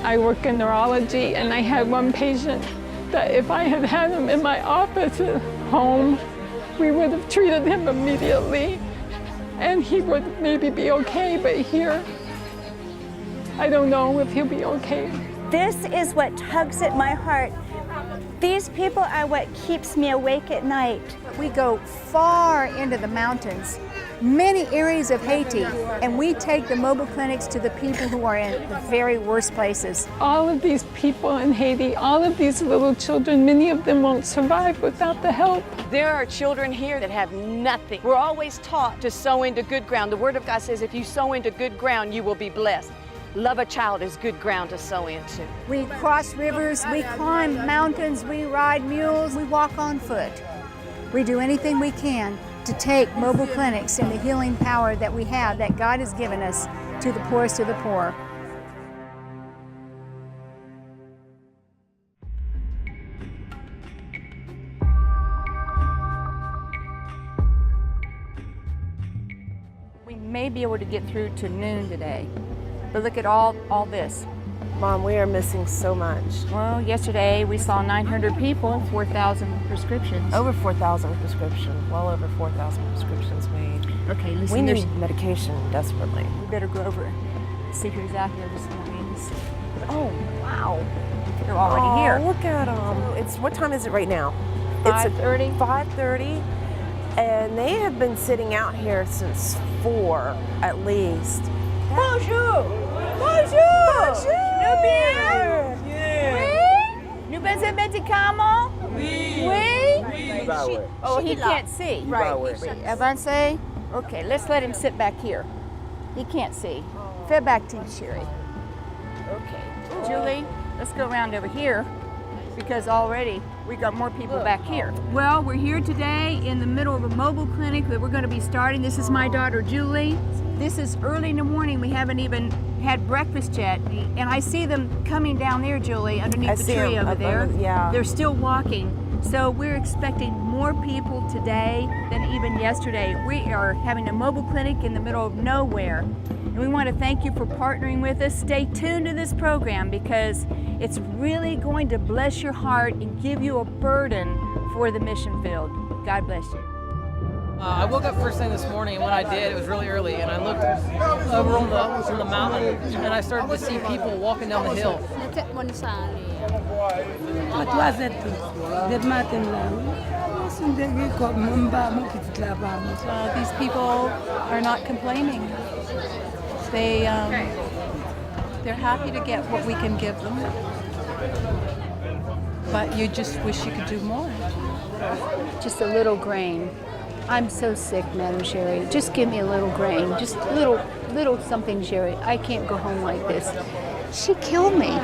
I work in neurology, and I had one patient that if I had had him in my office at home, we would have treated him immediately, and he would maybe be okay, but here, I don't know if he'll be okay. This is what tugs at my heart. These people are what keeps me awake at night. We go far into the mountains, many areas of Haiti, and we take the mobile clinics to the people who are in the very worst places. All of these people in Haiti, all of these little children, many of them won't survive without the help. There are children here that have nothing. We're always taught to sow into good ground. The Word of God says if you sow into good ground, you will be blessed. Love a child is good ground to sow into. We cross rivers, we climb mountains, we ride mules, we walk on foot. We do anything we can to take mobile clinics and the healing power that we have, that God has given us, to the poorest of the poor. We may be able to get through to noon today, but look at all this. Mom, we are missing so much. Well, yesterday we saw 900 people, 4,000 prescriptions. Over 4,000 prescriptions, well over 4,000 prescriptions made. Okay, listen, We need medication desperately. we better go over and see who's out here this morning. Oh, wow. They're already here. Look at them. What time is it right now? 5:30. 5:30, and they have been sitting out here since 4 at least. Bonjour! Bonjour! Bonjour! Nous bien? Oui? Nous besoin de médicaments? Oui. Oui? Oh, he can't see. Right. Avance? Okay, let's let him sit back here. He can't see. Fed back to you, Sherry. Okay. Julie, let's go around over here because already we got more people back here. Well, we're here today in the middle of a mobile clinic that we're going to be starting. This is my daughter, Julie. This is early in the morning. We haven't even had breakfast yet. And I see them coming down there, Julie, underneath the tree over there. Yeah. They're still walking. So we're expecting more people today than even yesterday. We are having a mobile clinic in the middle of nowhere. And we want to thank you for partnering with us. Stay tuned to this program because it's really going to bless your heart and give you a burden for the mission field. God bless you. I woke up first thing this morning, and when I did, it was really early, and I looked over on the mountain, and I started to see people walking down the hill. These people are not complaining. They're happy to get what we can give them, but you just wish you could do more. Just a little grain. I'm so sick, Madam Sherry. Just give me a little grain, just little something, Sherry. I can't go home like this. She killed me.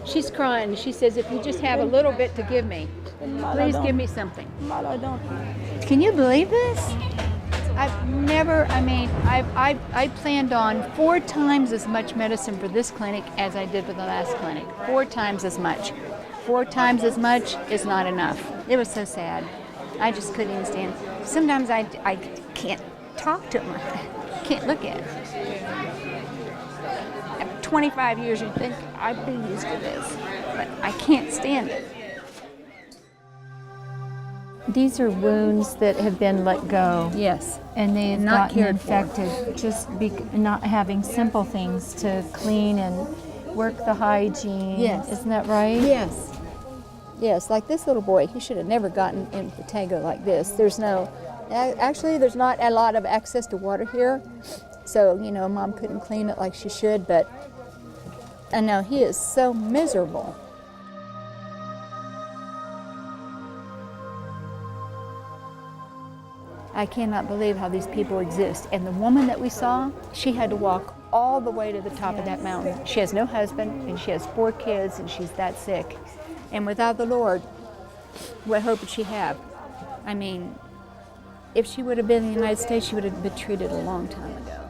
She's crying. She says, if you just have a little bit to give me, please give me something. Can you believe this? I planned on 4 times as much medicine for this clinic as I did for the last clinic. 4 times as much. 4 times as much is not enough. It was so sad. I just couldn't even stand. Sometimes I can't talk to him. I can't look at him. After 25 years, you'd think I'd be used to this, but I can't stand it. These are wounds that have been let go. Yes. And they have Not gotten cared for. infected. Just not having simple things to clean and work the hygiene. Yes. Isn't that right? Yes. Yes, like this little boy, he should have never gotten in the tango like this. There's not a lot of access to water here. So, Mom couldn't clean it like she should, but I know he is so miserable. I cannot believe how these people exist. And the woman that we saw, she had to walk all the way to the top of that mountain. She has no husband, and she has 4 kids, and she's that sick. And without the Lord, what hope would she have? I mean, if she would have been in the United States, she would have been treated a long time ago.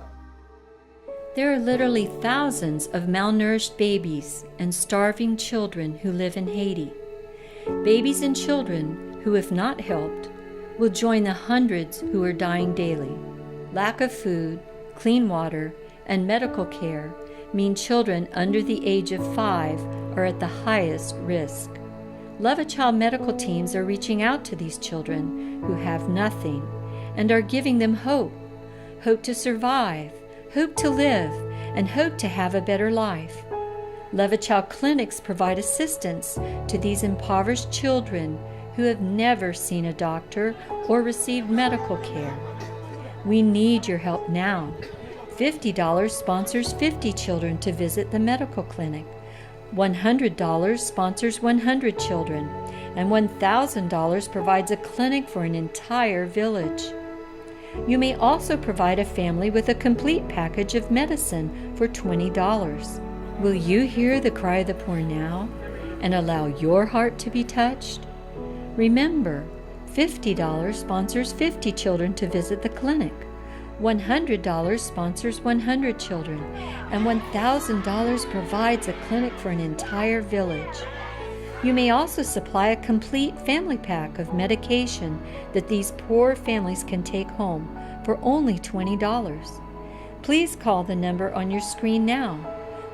There are literally thousands of malnourished babies and starving children who live in Haiti. Babies and children who, if not helped, will join the hundreds who are dying daily. Lack of food, clean water, and medical care mean children under the age of 5 are at the highest risk. Love a Child medical teams are reaching out to these children who have nothing and are giving them hope. Hope to survive, hope to live, and hope to have a better life. Love a Child clinics provide assistance to these impoverished children who have never seen a doctor or received medical care. We need your help now. $50 sponsors 50 children to visit the medical clinic. $100 sponsors 100 children, and $1,000 provides a clinic for an entire village. You may also provide a family with a complete package of medicine for $20. Will you hear the cry of the poor now and allow your heart to be touched? Remember, $50 sponsors 50 children to visit the clinic. $100 sponsors 100 children, and $1,000 provides a clinic for an entire village. You may also supply a complete family pack of medication that these poor families can take home for only $20. Please call the number on your screen now,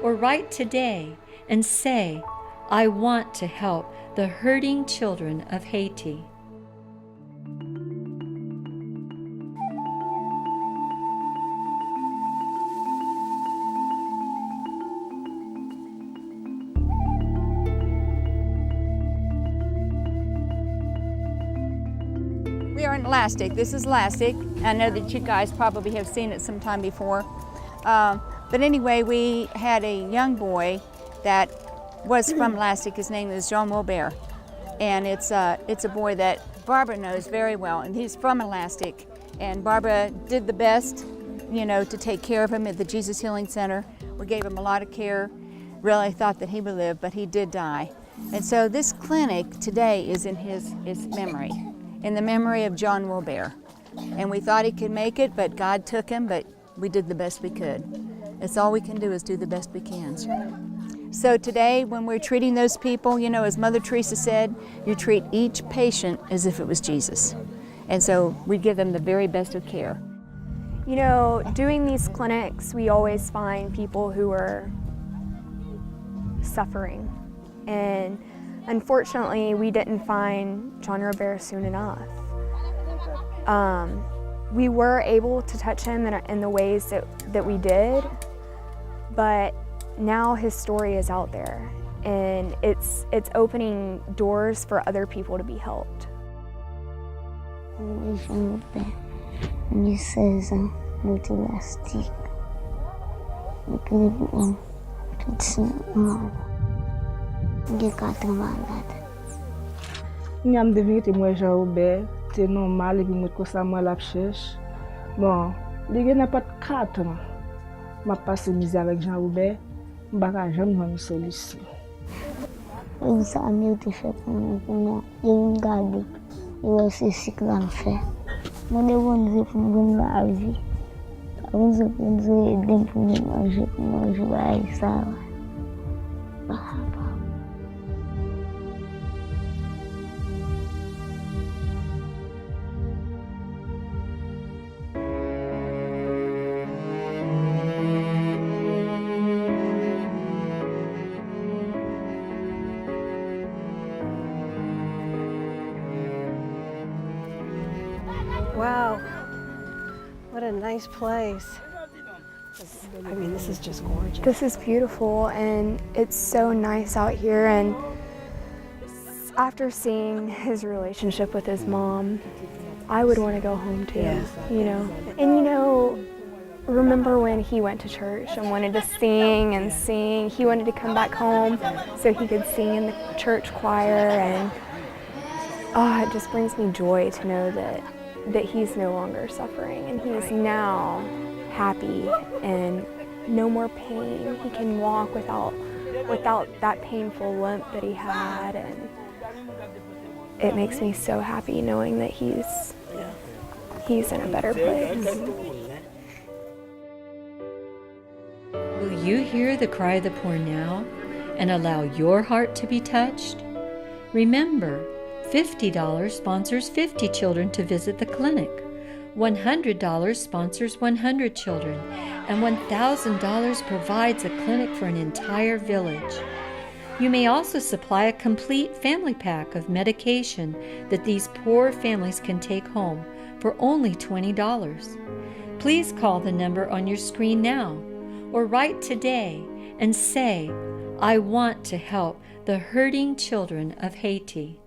or write today and say, "I want to help the hurting children of Haiti." We are in Lastic. This is Lastic. I know that you guys probably have seen it sometime before. But anyway, we had a young boy that was from Lastic. His name is John Wilbert. And it's a boy that Barbara knows very well. And he's from Elastic. And Barbara did the best, to take care of him at the Jesus Healing Center. We gave him a lot of care. Really thought that he would live, but he did die. And so this clinic today is in his memory, in the memory of John Wilbert. And we thought he could make it, but God took him, but we did the best we could. That's all we can do, is do the best we can. So today, when we're treating those people, as Mother Teresa said, you treat each patient as if it was Jesus. And so we give them the very best of care. Doing these clinics, we always find people who are suffering. And unfortunately, we didn't find John Robert soon enough. We were able to touch him in the ways that we did, but now his story is out there, and it's opening doors for other people to be helped. Nyam devine te mwen Jean Robert, te normal epi mwen kosa mwen la chèche. Bon, li gen n'a pas 4 ans. M'a passé misère avec Jean Robert, m'baka jamais une solution. Une amie te fait pour moi, il me garde. Il c'est ce que l'on fait. Moi devons pour me la vie. Avant de pour aider pour manger ça. Wow, what a nice place. I mean, this is just gorgeous. This is beautiful, and it's so nice out here. And after seeing his relationship with his mom, I would want to go home too, And remember when he went to church and wanted to sing and sing? He wanted to come back home so he could sing in the church choir, and it just brings me joy to know that he's no longer suffering, and he's now happy and no more pain. He can walk without that painful limp that he had, and it makes me so happy knowing that he's in a better place. Will you hear the cry of the poor now and allow your heart to be touched? Remember, $50 sponsors 50 children to visit the clinic. $100 sponsors 100 children, and $1,000 provides a clinic for an entire village. You may also supply a complete family pack of medication that these poor families can take home for only $20. Please call the number on your screen now, or write today and say, "I want to help the hurting children of Haiti."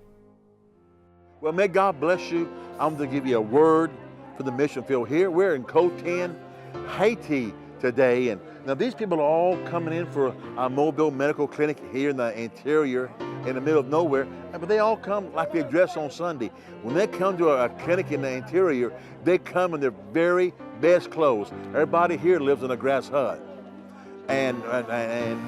Well, may God bless you. I'm going to give you a word for the mission field here. We're in Coton, Haiti today. And now these people are all coming in for a mobile medical clinic here in the interior, in the middle of nowhere. But they all come like they dress on Sunday. When they come to a clinic in the interior, they come in their very best clothes. Everybody here lives in a grass hut and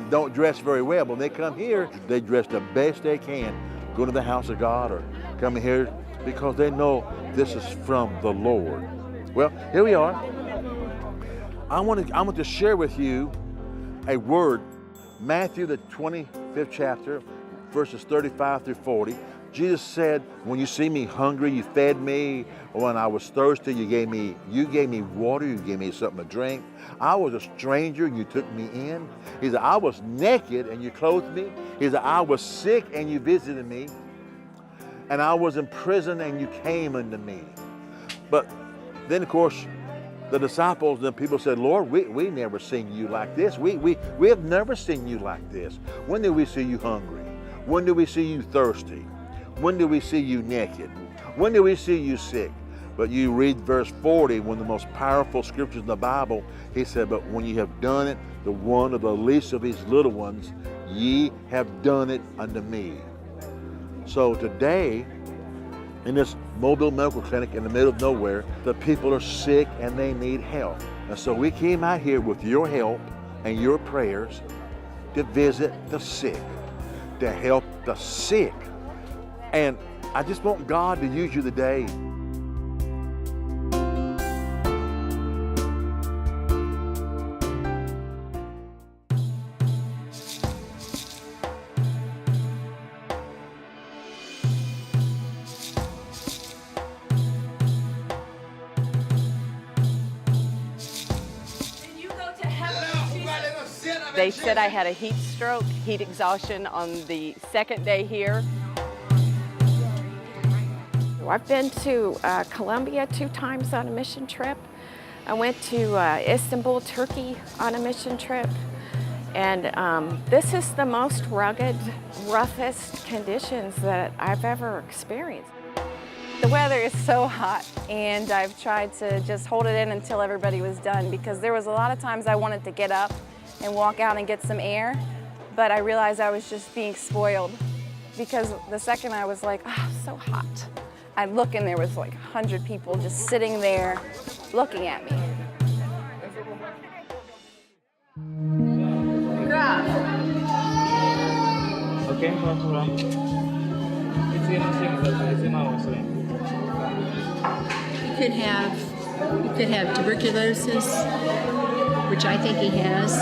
don't dress very well. But when they come here, they dress the best they can, go to the house of God or come here because they know this is from the Lord. Well, here we are. I want to share with you a word, Matthew the 25th chapter, verses 35 through 40. Jesus said, when you see me hungry, you fed me. When I was thirsty, you gave me water, you gave me something to drink. I was a stranger and you took me in. He said, I was naked and you clothed me. He said, I was sick and you visited me. And I was in prison and you came unto me. But then, of course, the disciples and the people said, Lord, we never seen you like this. We have never seen you like this. When did we see you hungry? When did we see you thirsty? When did we see you naked? When did we see you sick? But you read verse 40, one of the most powerful scriptures in the Bible. He said, but when you have done it to one of the least of these little ones, ye have done it unto me. So today, in this mobile medical clinic in the middle of nowhere, the people are sick and they need help. And so we came out here with your help and your prayers to visit the sick, to help the sick. And I just want God to use you today. They said I had a heat stroke, heat exhaustion on the second day here. I've been to Colombia 2 times on a mission trip. I went to Istanbul, Turkey on a mission trip. And this is the most rugged, roughest conditions that I've ever experienced. The weather is so hot, and I've tried to just hold it in until everybody was done, because there was a lot of times I wanted to get up and walk out and get some air, but I realized I was just being spoiled, because the second I was like, oh, so hot, I'd look and there was like 100 people just sitting there looking at me. You could have tuberculosis, which I think he has.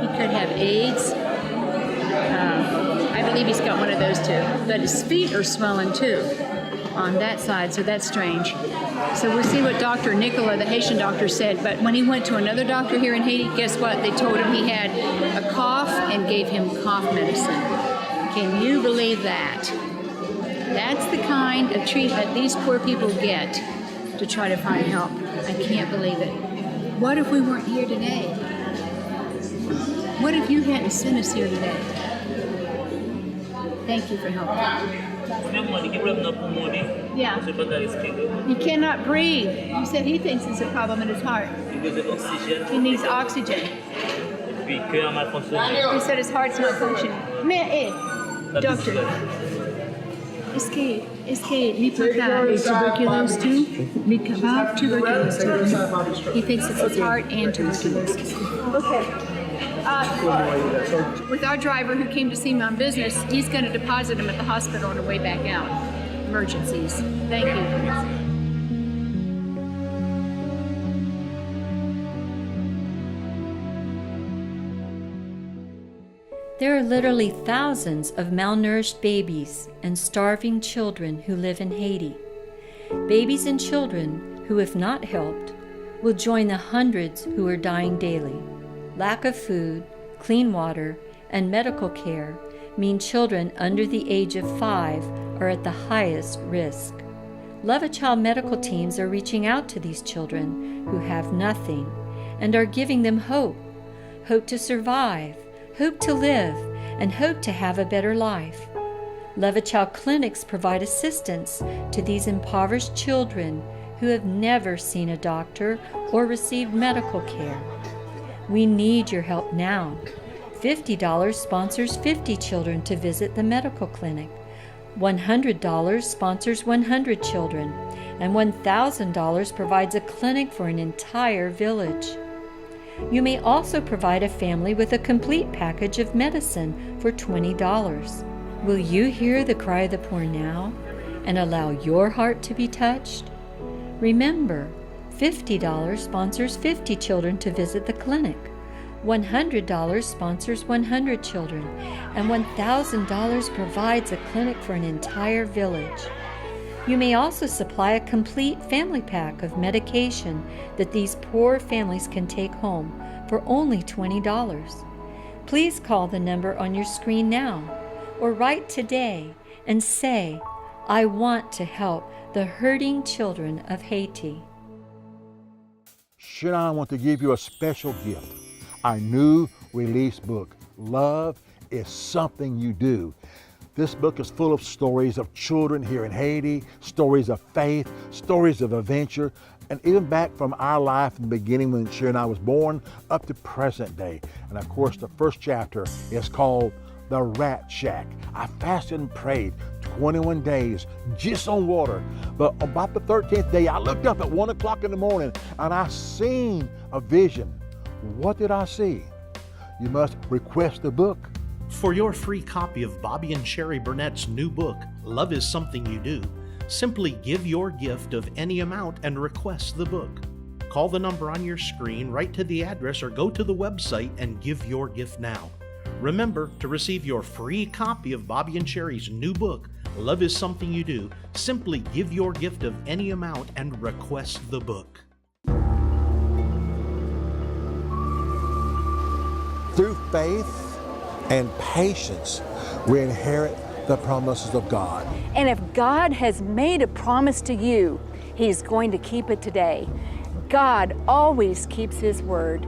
He could have AIDS. I believe he's got one of those too. But his feet are swollen too on that side, so that's strange. So we'll see what Dr. Nicola, the Haitian doctor, said. But when he went to another doctor here in Haiti, guess what? They told him he had a cough and gave him cough medicine. Can you believe that? That's the kind of treatment these poor people get to try to find help. I can't believe it. What if we weren't here today? What if you hadn't sent us here today? Thank you for helping. Yeah. He cannot breathe. He said he thinks it's a problem in his heart. He needs oxygen. He said his heart's not functioning. Mais, doctor, est-ce que lui peut avoir tuberculosis too? Lui capable tuberculosis too? He thinks it's his heart and tuberculosis. Okay. With our driver who came to see me on business, he's going to deposit him at the hospital on the way back out. Emergencies. Thank you. There are literally thousands of malnourished babies and starving children who live in Haiti. Babies and children who, if not helped, will join the hundreds who are dying daily. Lack of food, clean water, and medical care mean children under the age of 5 are at the highest risk. Love a Child medical teams are reaching out to these children who have nothing and are giving them hope. Hope to survive, hope to live, and hope to have a better life. Love a Child clinics provide assistance to these impoverished children who have never seen a doctor or received medical care. We need your help now. $50 sponsors 50 children to visit the medical clinic. $100 sponsors 100 children, and $1,000 provides a clinic for an entire village. You may also provide a family with a complete package of medicine for $20. Will you hear the cry of the poor now and allow your heart to be touched? Remember, $50 sponsors 50 children to visit the clinic. $100 sponsors 100 children, and $1,000 provides a clinic for an entire village. You may also supply a complete family pack of medication that these poor families can take home for only $20. Please call the number on your screen now, or write today and say, "I want to help the hurting children of Haiti." Sharon, I want to give you a special gift. Our new release book, Love is Something You Do. This book is full of stories of children here in Haiti, stories of faith, stories of adventure, and even back from our life in the beginning when Sharon and I was born up to present day. And of course, the first chapter is called The Rat Shack. I fasted and prayed 21 days just on water. But about the 13th day, I looked up at 1 o'clock in the morning and I seen a vision. What did I see? You must request the book. For your free copy of Bobby and Sherry Burnett's new book, Love is Something You Do, simply give your gift of any amount and request the book. Call the number on your screen, write to the address, or go to the website and give your gift now. Remember, to receive your free copy of Bobby and Sherry's new book, Love is Something You Do, simply give your gift of any amount and request the book. Through faith and patience, we inherit the promises of God. And if God has made a promise to you, He's going to keep it today. God always keeps His word.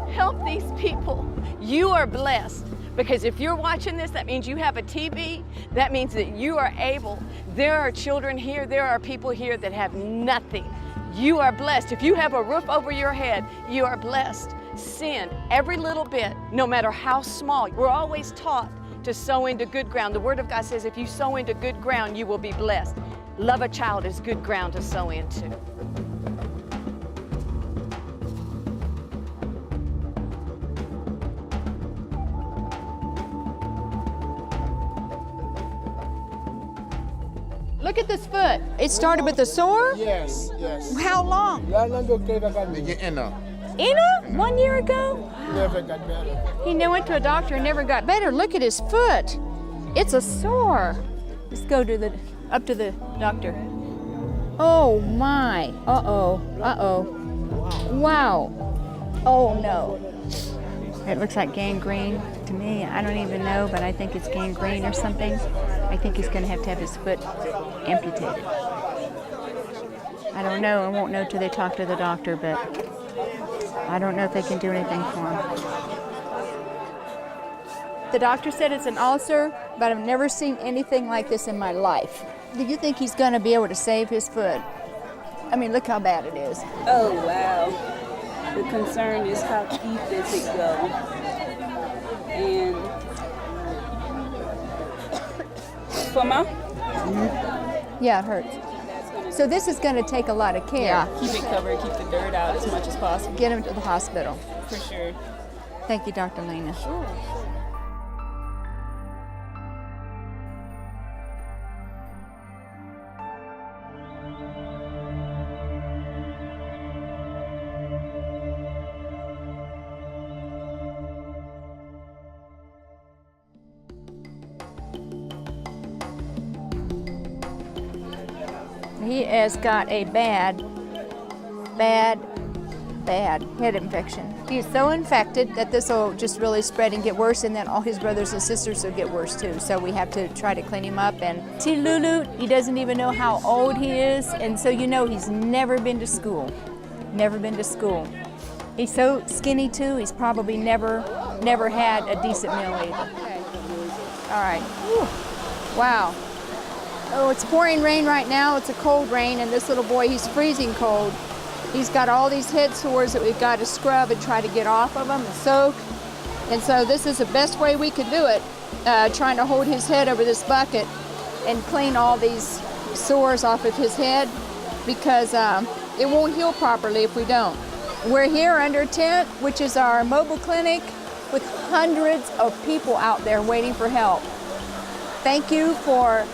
Help these people. You are blessed. Because if you're watching this, that means you have a TV. That means that you are able. There are children here, there are people here that have nothing. You are blessed. If you have a roof over your head, you are blessed. Send every little bit, no matter how small. We're always taught to sow into good ground. The Word of God says if you sow into good ground, you will be blessed. Love a Child is good ground to sow into. Look at this foot. It started with a sore? Yes, yes. How long? Ina? 1 year ago? Never got better. He went to a doctor and never got better. Look at his foot. It's a sore. Let's go to up to the doctor. Oh my. Uh-oh. Uh-oh. Wow. Oh no. It looks like gangrene to me. I don't even know, but I think it's gangrene or something. I think he's going to have his foot amputated. I don't know. I won't know till they talk to the doctor, but I don't know if they can do anything for him. The doctor said it's an ulcer, but I've never seen anything like this in my life. Do you think he's going to be able to save his foot? I mean, look how bad it is. Oh, wow. The concern is how deep does it go? And for my? Yeah, it hurts. So this is going to take a lot of care. Yeah, keep it covered, keep the dirt out as much as possible. Get him to the hospital. For sure. Thank you, Dr. Lena. Sure. he has got a bad head infection. He's so infected that this will just really spread and get worse, and then all his brothers and sisters will get worse too. So we have to try to clean him up. And see, Lulu, he doesn't even know how old he is, and so you know he's never been to school. Never been to school. He's so skinny too, he's probably never had a decent meal either. All right. Whew. Wow. Oh, it's pouring rain right now. It's a cold rain, and this little boy, he's freezing cold. He's got all these head sores that we've got to scrub and try to get off of him and soak. And so this is the best way we could do it, trying to hold his head over this bucket and clean all these sores off of his head, because it won't heal properly if we don't. We're here under a tent, which is our mobile clinic, with hundreds of people out there waiting for help. Thank you for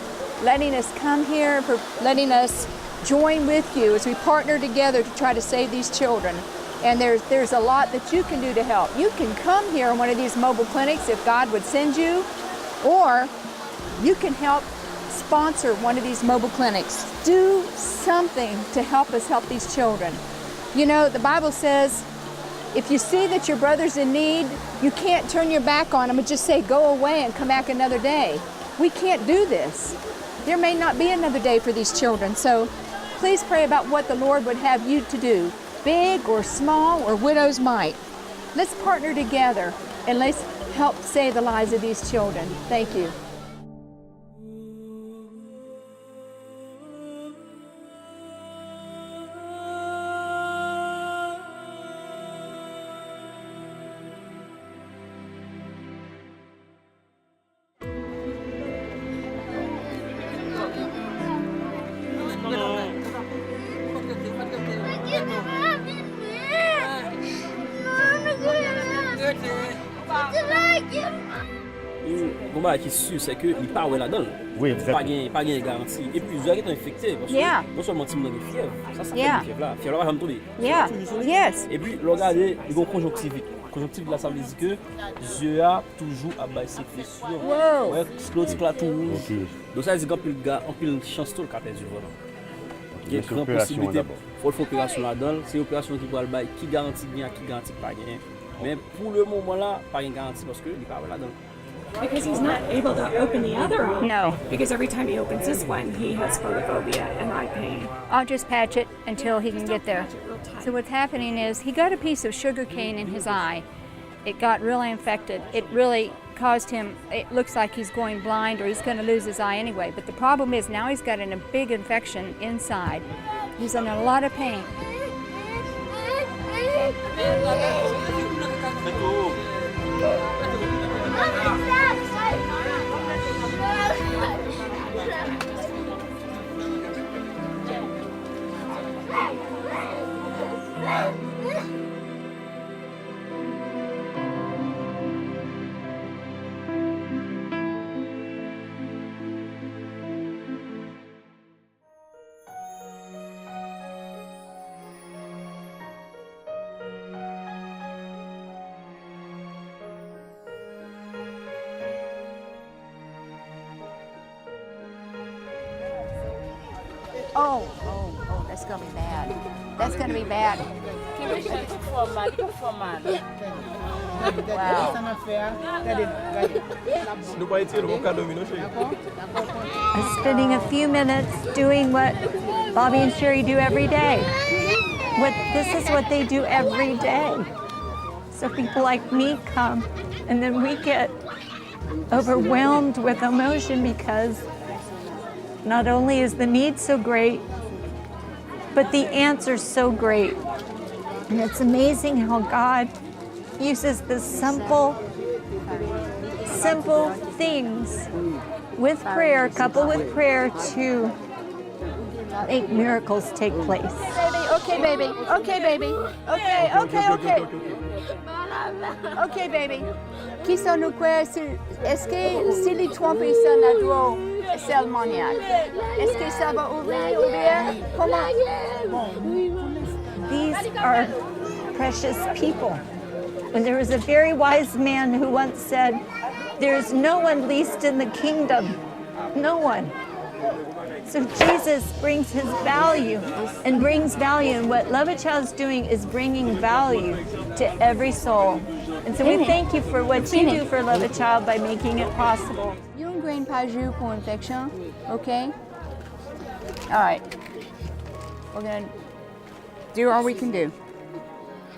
letting us come here, for letting us join with you as we partner together to try to save these children. And there's a lot that you can do to help. You can come here in one of these mobile clinics if God would send you, or you can help sponsor one of these mobile clinics. Do something to help us help these children. You know, the Bible says, if you see that your brother's in need, you can't turn your back on him and just say, go away and come back another day. We can't do this. There may not be another day for these children, so please pray about what the Lord would have you to do, big or small or widow's mite. Let's partner together and let's help save the lives of these children. Thank you. Combat qui est sûr, c'est que il part là-dedans. Oui, pas gain garantie. Et plusieurs sont infectés parce que non seulement ils ont des fièvres, ça fait des fièvres là. Fièvre là va me tomber. Yes. Et puis regardez, ils ont conjonctivite. Conjonctivite là, ça veut dire que yeux a toujours à baisser sécrétion. Wow. Ouais, sclot tout rouge. Donc ça veut dire qu'en pile chance tout le cas perdu voilà. Il y a une grande possibilité. Faut faire opération là-dedans, c'est opération qui va le bail qui garantit bien, qui garantit pas rien. Mais pour le moment là, pas une garantie parce que il pas là-dedans. Because he's not able to open the other eye. No. Because every time he opens this one, he has photophobia and eye pain. I'll just patch it until he can get there. So what's happening is he got a piece of sugar cane in his eye. It got really infected. It really caused him, it looks like he's going blind or he's going to lose his eye anyway. But the problem is now he's got a big infection inside. He's in a lot of pain. Oh, that's gonna be bad. That's gonna be bad. I'm spending a few minutes doing what Bobby and Sherry do every day. This is what they do every day. So people like me come, and then we get overwhelmed with emotion because not only is the need so great, but the answer's so great. And it's amazing how God uses the simple things with prayer, coupled with prayer, to make miracles take place. Okay, baby. Okay, baby. Okay. Okay, baby. Qui sont nous quoi? Est-ce que si les trois personnes à droite c'est ammoniaque? Est-ce que ça va ouvrir? Comment? These are precious people. And there was a very wise man who once said, "There's no one least in the kingdom. No one." So Jesus brings his value and brings value. And what Love a Child is doing is bringing value to every soul. And so we thank you for what you do for Love a Child by making it possible. Yung grain paju pour infection, okay? All right. We're going to do all we can do.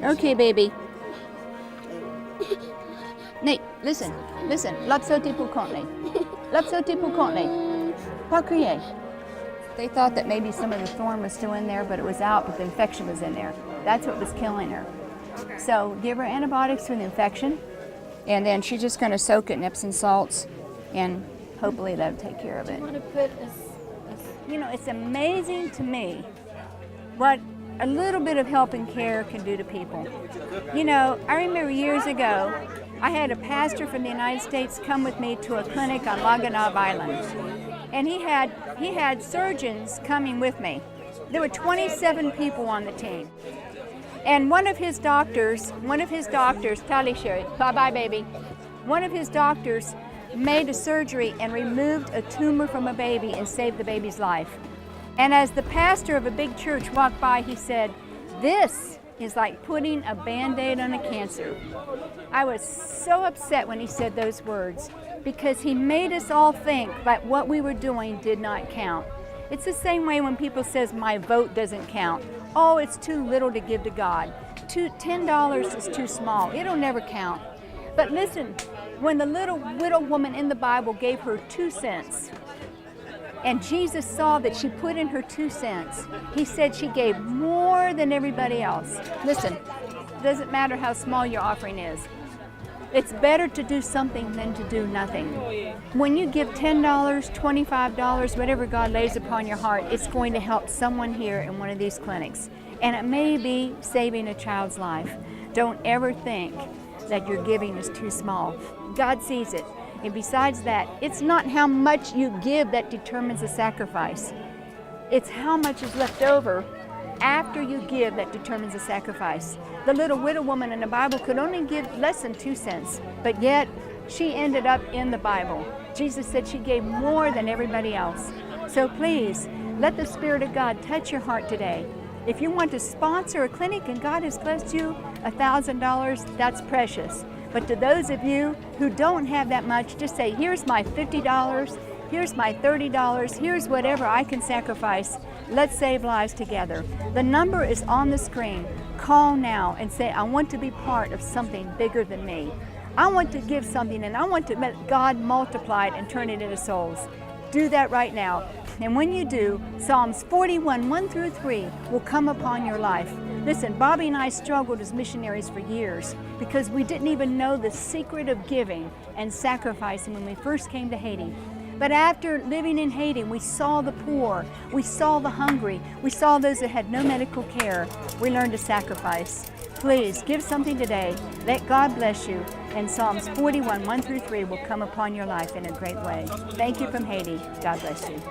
Okay, baby. Nate, listen. L'absauté pour Courtney. L'absauté pour Courtney. Pas crier. They thought that maybe some of the thorn was still in there, but it was out, but the infection was in there. That's what was killing her. So give her antibiotics for the infection, and then she's just going to soak it in Epsom salts, and hopefully that'll take care of it. You know, it's amazing to me what a little bit of help and care can do to people. You know, I remember years ago, I had a pastor from the United States come with me to a clinic on Maganab Island. And he had surgeons coming with me. There were 27 people on the team. And one of his doctors, Tali Sherry, bye-bye baby. One of his doctors made a surgery and removed a tumor from a baby and saved the baby's life. And as the pastor of a big church walked by, he said, "This is like putting a Band-Aid on a cancer." I was so upset when he said those words, because he made us all think that what we were doing did not count. It's the same way when people says my vote doesn't count. Oh, it's too little to give to God. $10 is too small. It'll never count. But listen, when the little widow woman in the Bible gave her 2 cents, and Jesus saw that she put in her 2 cents, he said she gave more than everybody else. Listen, it doesn't matter how small your offering is. It's better to do something than to do nothing. When you give $10, $25, whatever God lays upon your heart, it's going to help someone here in one of these clinics. And it may be saving a child's life. Don't ever think that your giving is too small. God sees it. And besides that, it's not how much you give that determines the sacrifice. It's how much is left over after you give that determines the sacrifice. The little widow woman in the Bible could only give less than 2 cents, but yet she ended up in the Bible. Jesus said she gave more than everybody else. So please, let the Spirit of God touch your heart today. If you want to sponsor a clinic and God has blessed you $1,000, that's precious. But to those of you who don't have that much, just say, here's my $50, here's my $30, here's whatever I can sacrifice. Let's save lives together. The number is on the screen. Call now and say, I want to be part of something bigger than me. I want to give something, and I want to let God multiply it and turn it into souls. Do that right now. And when you do, Psalms 41, 1 through 3 will come upon your life. Listen, Bobby and I struggled as missionaries for years because we didn't even know the secret of giving and sacrificing when we first came to Haiti. But after living in Haiti, we saw the poor, we saw the hungry, we saw those that had no medical care. We learned to sacrifice. Please give something today. Let God bless you. And Psalms 41, 1 through 3 will come upon your life in a great way. Thank you from Haiti. God bless you.